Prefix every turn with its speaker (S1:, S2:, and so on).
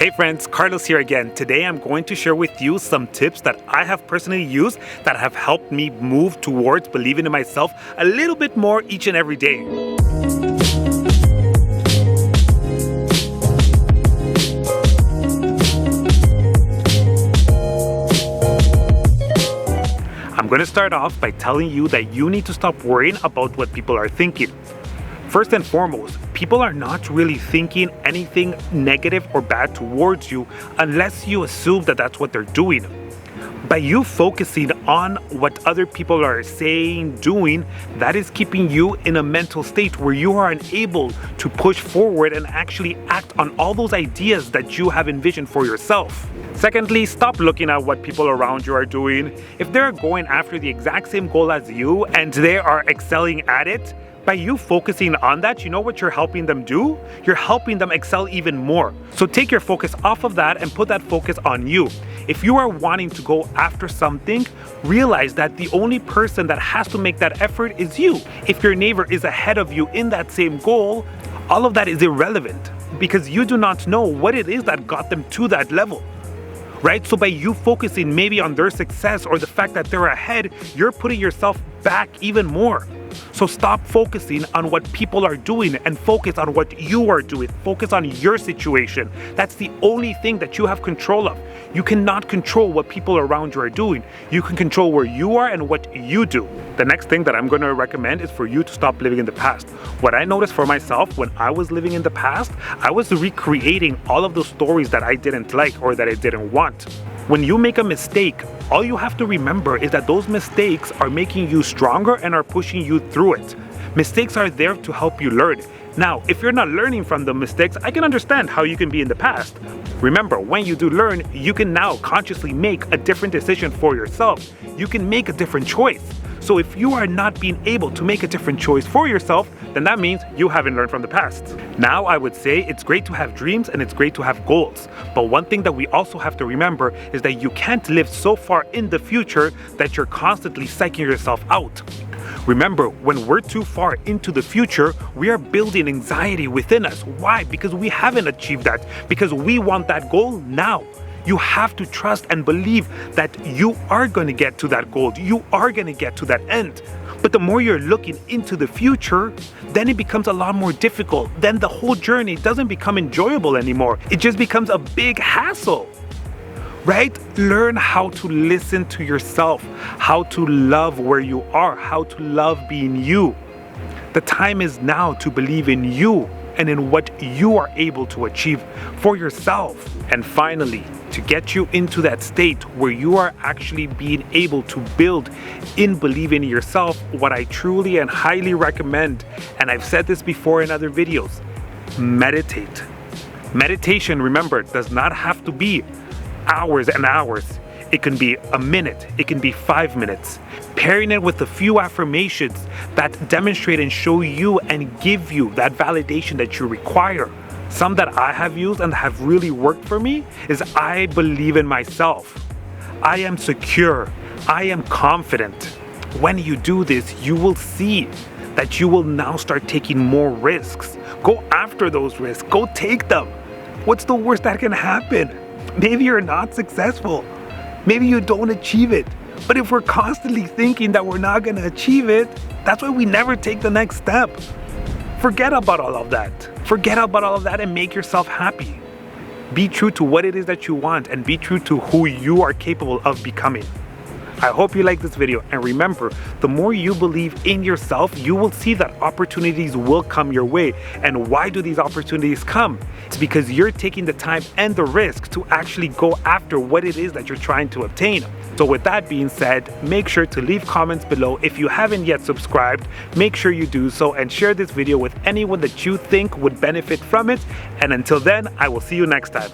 S1: Hey friends, Carlos here again. Today I'm going to share with you some tips that I have personally used that have helped me move towards believing in myself a little bit more each and every day. I'm going to start off by telling you that you need to stop worrying about what people are thinking. First and foremost, people are not really thinking anything negative or bad towards you unless you assume that that's what they're doing. By you focusing on what other people are saying, doing, that is keeping you in a mental state where you are unable to push forward and actually act on all those ideas that you have envisioned for yourself. Secondly, stop looking at what people around you are doing. If they're going after the exact same goal as you and they are excelling at it, by you focusing on that, you know what you're helping them do? You're helping them excel even more. So take your focus off of that and put that focus on you. If you are wanting to go after something, realize that the only person that has to make that effort is you. If your neighbor is ahead of you in that same goal, all of that is irrelevant because you do not know what it is that got them to that level. Right? So by you focusing maybe on their success or the fact that they're ahead, you're putting yourself back even more. So stop focusing on what people are doing and focus on what you are doing. Focus on your situation. That's the only thing that you have control of. You cannot control what people around you are doing. You can control where you are and what you do. The next thing that I'm going to recommend is for you to stop living in the past. What I noticed for myself when I was living in the past, I was recreating all of those stories that I didn't like or that I didn't want. When you make a mistake, all you have to remember is that those mistakes are making you stronger and are pushing you through it. Mistakes are there to help you learn. Now, if you're not learning from the mistakes, I can understand how you can be in the past. Remember, when you do learn, you can now consciously make a different decision for yourself. You can make a different choice. So if you are not being able to make a different choice for yourself, then that means you haven't learned from the past. Now, I would say it's great to have dreams and it's great to have goals. But one thing that we also have to remember is that you can't live so far in the future that you're constantly psyching yourself out. Remember, when we're too far into the future, we are building anxiety within us. Why? Because we haven't achieved that. Because we want that goal now. You have to trust and believe that you are going to get to that goal. You are going to get to that end. But the more you're looking into the future, then it becomes a lot more difficult. Then the whole journey doesn't become enjoyable anymore. It just becomes a big hassle. Right? Learn how to listen to yourself, how to love where you are, how to love being you. The time is now to believe in you and in what you are able to achieve for yourself. And finally, to get you into that state where you are actually being able to build in believing in yourself, what I truly and highly recommend, and I've said this before in other videos, meditate. Meditation, remember, does not have to be hours and hours. It can be a minute, it can be 5 minutes. Pairing it with a few affirmations that demonstrate and show you and give you that validation that you require. Some that I have used and have really worked for me is I believe in myself. I am secure. I am confident. When you do this, you will see that you will now start taking more risks. Go after those risks. Go take them. What's the worst that can happen? Maybe you're not successful. Maybe you don't achieve it. But if we're constantly thinking that we're not going to achieve it, that's why we never take the next step. Forget about all of that. Forget about all of that and make yourself happy. Be true to what it is that you want and be true to who you are capable of becoming. I hope you like this video, and remember, the more you believe in yourself, you will see that opportunities will come your way. And why do these opportunities come? It's because you're taking the time and the risk to actually go after what it is that you're trying to obtain. So with that being said, make sure to leave comments below. If you haven't yet subscribed, make sure you do so and share this video with anyone that you think would benefit from it. And until then, I will see you next time.